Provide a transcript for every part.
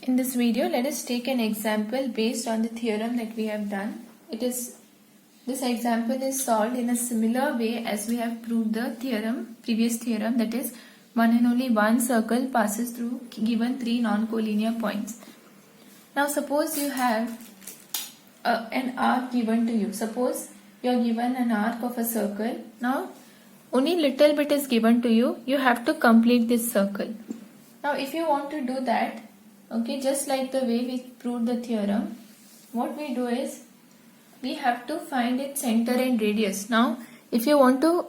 In this video, let us take an example based on the theorem that we have done. This example is solved in a similar way as we have proved the previous theorem, that is, one and only one circle passes through given three non-collinear points. Now suppose you have an arc given to you. Suppose you are given an arc of a circle. Now only little bit is given to you. You have to complete this circle. Now if you want to do that, okay, just like the way we proved the theorem, what we do is we have to find its center and radius. Now if you want to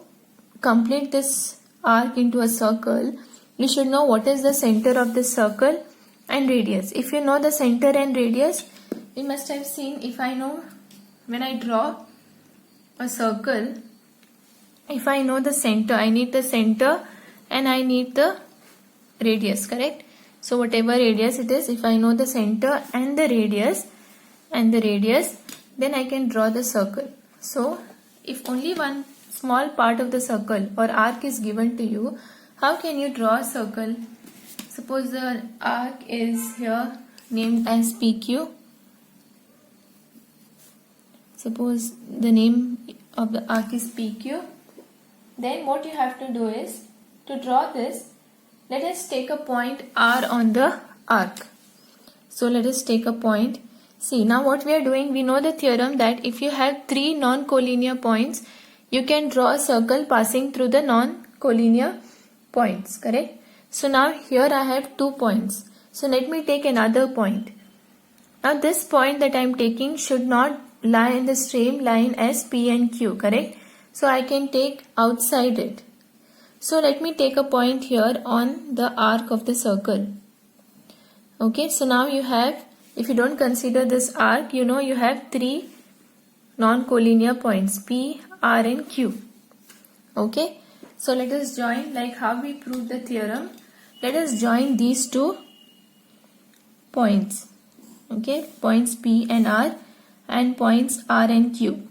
complete this arc into a circle, you should know what is the center of this circle and radius. If you know the center and radius, you must have seen, if I know when I draw a circle, if I know the center, I need the center and I need the radius, correct? So whatever radius it is, if I know the center and the radius, then I can draw the circle. So if only one small part of the circle or arc is given to you, how can you draw a circle? Suppose the arc is here named as PQ. Suppose the name of the arc is PQ. Then what you have to do is, to draw this, let us take a point R on the arc. So let us take a point. See, now what we are doing, we know the theorem that if you have three non-collinear points, you can draw a circle passing through the non-collinear points, correct? So now here I have 2 points. So let me take another point. Now this point that I am taking should not lie in the same line as P and Q, correct? So I can take outside it. So let me take a point here on the arc of the circle. Okay, so now you have, if you don't consider this arc, you know you have three non-collinear points, P, R and Q. Okay, so let us join, like how we proved the theorem. Let us join these two points. Okay, points P and R and points R and Q.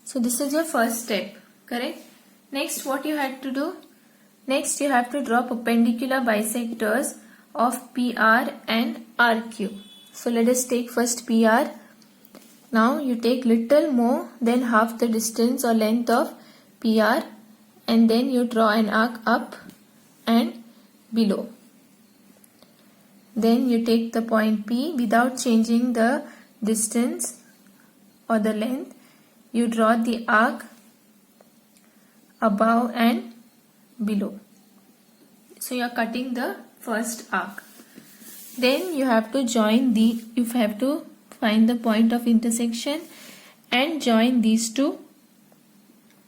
So this is your first step. Correct? Next, what you had to do? Next, you have to draw perpendicular bisectors of PR and RQ. So let us take first PR. Now you take little more than half the distance or length of PR, and then you draw an arc up and below. Then you take the point P without changing the distance or the length. You draw the arc above and below. So you are cutting the first arc. Then you have to find the point of intersection and join these two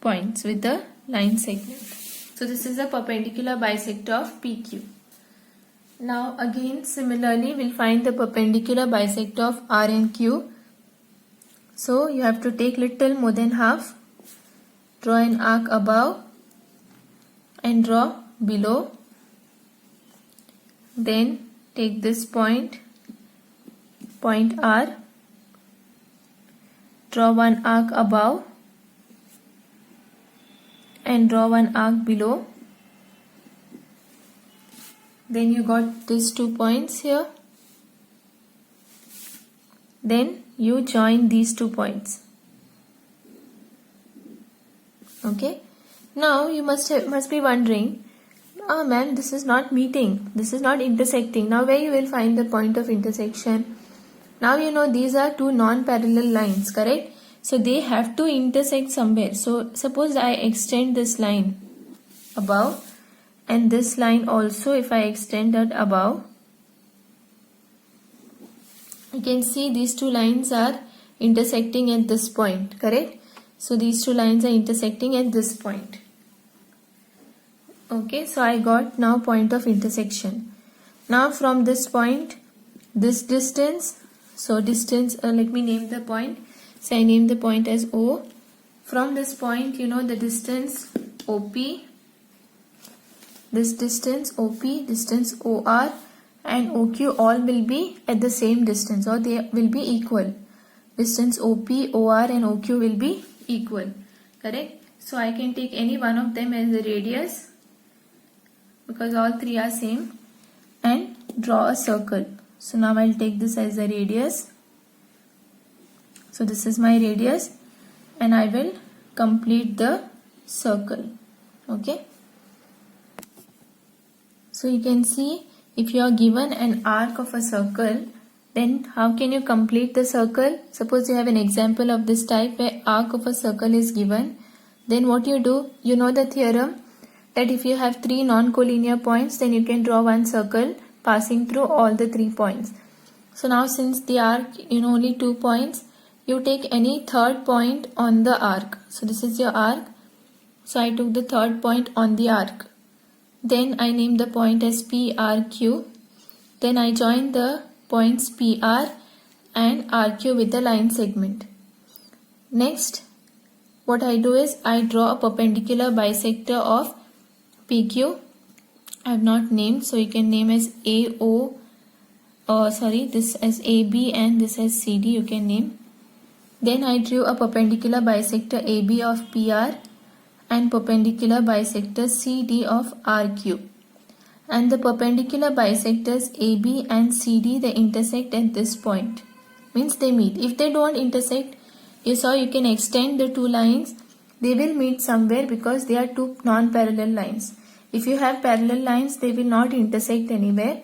points with the line segment. So this is a perpendicular bisector of PQ. Now again similarly we'll find the perpendicular bisector of R and Q. So you have to take little more than half. Draw an arc above and draw below. Then take this point R. Draw one arc above and draw one arc below. Then you got these 2 points here. Then you join these 2 points. Okay, now you must be wondering, ma'am, this is not meeting, this is not intersecting. Now where you will find the point of intersection? Now you know these are two non-parallel lines, correct? So they have to intersect somewhere. So suppose I extend this line above and this line also, if I extend that above, you can see these two lines are intersecting at this point, correct? So these two lines are intersecting at this point. Okay, so I got now point of intersection. Now from this point, this distance, so distance, let me name the point. So I name the point as O. From this point, you know the distance OP, this distance OP, distance OR and OQ all will be at the same distance, or they will be equal. Distance OP, OR and OQ will be equal, correct? So I can take any one of them as the radius because all three are same, and draw a circle. So now I'll take this as the radius. So this is my radius and I will complete the circle. Okay. So you can see, if you are given an arc of a circle, then how can you complete the circle? Suppose you have an example of this type where arc of a circle is given. Then what you do, you know the theorem that if you have three non-collinear points, then you can draw one circle passing through all the 3 points. So now since the arc, only 2 points, you take any third point on the arc. So this is your arc. So I took the third point on the arc. Then I named the point as PRQ. Then I join the points PR and RQ with the line segment. Next, what I do is I draw a perpendicular bisector of PQ. I have not named, so you can name as this as AB and this as CD you can name. Then I drew a perpendicular bisector AB of PR and perpendicular bisector CD of RQ. And the perpendicular bisectors AB and CD, they intersect at this point. Means they meet. If they don't intersect, you can extend the two lines. They will meet somewhere because they are two non-parallel lines. If you have parallel lines, they will not intersect anywhere.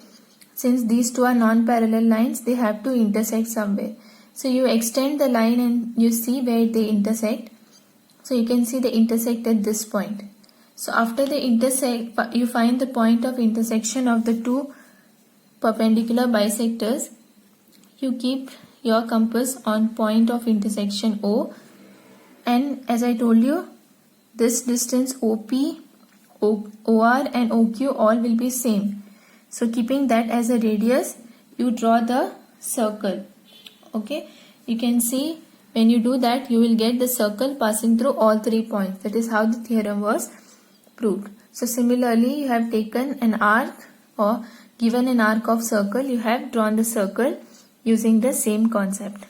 Since these two are non-parallel lines, they have to intersect somewhere. So you extend the line and you see where they intersect. So you can see they intersect at this point. So after they intersect, you find the point of intersection of the two perpendicular bisectors. You keep your compass on point of intersection O. And as I told you, this distance OP, OR and OQ all will be same. So keeping that as a radius, you draw the circle. Okay. You can see when you do that, you will get the circle passing through all 3 points. That is how the theorem was proved. So similarly, you have taken an arc or given an arc of circle, you have drawn the circle using the same concept.